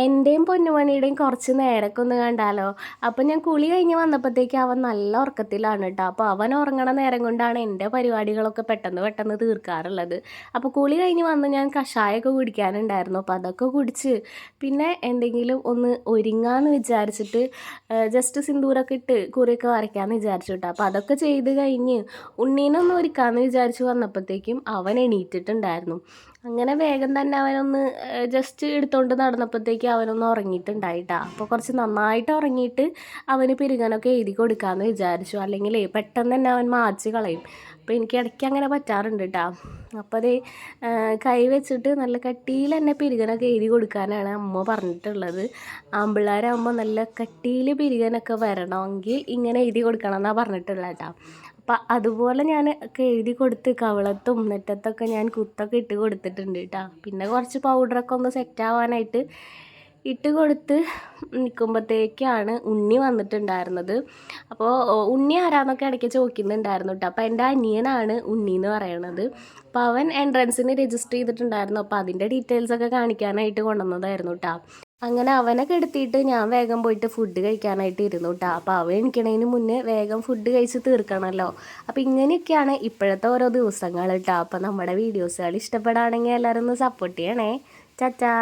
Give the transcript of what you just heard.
എൻ്റെയും പൊന്നുമണിയുടെയും കുറച്ച് നേരമൊക്കെ ഒന്ന് കണ്ടാലോ. അപ്പം ഞാൻ കുളി കഴിഞ്ഞ് വന്നപ്പോഴത്തേക്ക് അവൻ നല്ല ഉറക്കത്തിലാണ് കേട്ടോ. അപ്പോൾ അവൻ ഉറങ്ങണ നേരം കൊണ്ടാണ് എൻ്റെ പരിപാടികളൊക്കെ പെട്ടെന്ന് പെട്ടെന്ന് തീർക്കാറുള്ളത്. അപ്പോൾ കുളി കഴിഞ്ഞ് വന്ന് ഞാൻ കഷായമൊക്കെ കുടിക്കാനുണ്ടായിരുന്നു. അപ്പോൾ അതൊക്കെ കുടിച്ച് പിന്നെ എന്തെങ്കിലും ഒന്ന് ഒരുങ്ങാമെന്ന് വിചാരിച്ചിട്ട് ജസ്റ്റ് സിന്ദൂരമൊക്കെ ഇട്ട് കുറിയൊക്കെ വരയ്ക്കാമെന്ന് വിചാരിച്ചു കേട്ടോ. അപ്പോൾ അതൊക്കെ ചെയ്ത് കഴിഞ്ഞ് ഉണ്ണീനൊന്ന് ഒരുക്കാമെന്ന് വിചാരിച്ച് വന്നപ്പോഴത്തേക്കും അവൻ എണീറ്റിട്ടുണ്ടായിരുന്നു. അങ്ങനെ വേഗം തന്നെ അവനൊന്ന് ജസ്റ്റ് എടുത്തുകൊണ്ട് നടന്നപ്പോഴത്തേക്ക് അവനൊന്ന് ഉറങ്ങിയിട്ടുണ്ടായിട്ടാ. അപ്പോൾ കുറച്ച് നന്നായിട്ട് ഉറങ്ങിയിട്ട് അവന് പിരികാനൊക്കെ എഴുതി കൊടുക്കാമെന്ന് വിചാരിച്ചു. അല്ലെങ്കിൽ പെട്ടെന്ന് തന്നെ അവൻ മാച്ച് കളയും. അപ്പോൾ എനിക്ക് ഇടയ്ക്ക് അങ്ങനെ പറ്റാറുണ്ട് കേട്ടോ. അപ്പോൾ അത് കൈ വെച്ചിട്ട് നല്ല കട്ടിയിൽ തന്നെ പിരികനൊക്കെ എഴുതി കൊടുക്കാനാണ് അമ്മ പറഞ്ഞിട്ടുള്ളത്. ആൺപിള്ളേരാകുമ്പോൾ നല്ല കട്ടിയിൽ പിരികനൊക്കെ വരണമെങ്കിൽ ഇങ്ങനെ എഴുതി കൊടുക്കണം എന്നാണ് പറഞ്ഞിട്ടുള്ളത് കേട്ടോ. അപ്പം അതുപോലെ ഞാൻ ഒക്കെ എഴുതി കൊടുത്ത് കവിളത്തും നെറ്റത്തൊക്കെ ഞാൻ കുത്തൊക്കെ ഇട്ട് കൊടുത്തിട്ടുണ്ട് കേട്ടോ. പിന്നെ കുറച്ച് പൗഡറൊക്കെ ഒന്ന് സെറ്റാവാനായിട്ട് ഇട്ട് കൊടുത്ത് നിൽക്കുമ്പോഴത്തേക്കാണ് ഉണ്ണി വന്നിട്ടുണ്ടായിരുന്നത്. അപ്പോൾ ഉണ്ണി ആരാന്നൊക്കെ ഇടയ്ക്ക് ചോദിക്കുന്നുണ്ടായിരുന്നു കേട്ടോ. അപ്പോൾ എൻ്റെ അനിയനാണ് ഉണ്ണി എന്ന് പറയണത്. അപ്പോൾ അവൻ എൻട്രൻസിന് രജിസ്റ്റർ ചെയ്തിട്ടുണ്ടായിരുന്നു. അപ്പോൾ അതിൻ്റെ ഡീറ്റെയിൽസൊക്കെ കാണിക്കാനായിട്ട് കൊണ്ടുവന്നതായിരുന്നു കേട്ടോ. അങ്ങനെ അവനെ കെടുത്തിയിട്ട് ഞാൻ വേഗം പോയിട്ട് ഫുഡ് കഴിക്കാനായിട്ട് ഇരുന്നു കേട്ടോ. അപ്പോൾ അവൻ എണിക്കണതിന് മുന്നേ വേഗം ഫുഡ് കഴിച്ച് തീർക്കണമല്ലോ. അപ്പോൾ ഇങ്ങനെയൊക്കെയാണ് ഇപ്പോഴത്തെ ഓരോ ദിവസങ്ങൾ കേട്ടോ. അപ്പോൾ നമ്മുടെ വീഡിയോസുകൾ ഇഷ്ടപ്പെടുകയാണെങ്കിൽ എല്ലാവരും ഒന്ന് സപ്പോർട്ട് ചെയ്യണേ. ചാച്ചാ.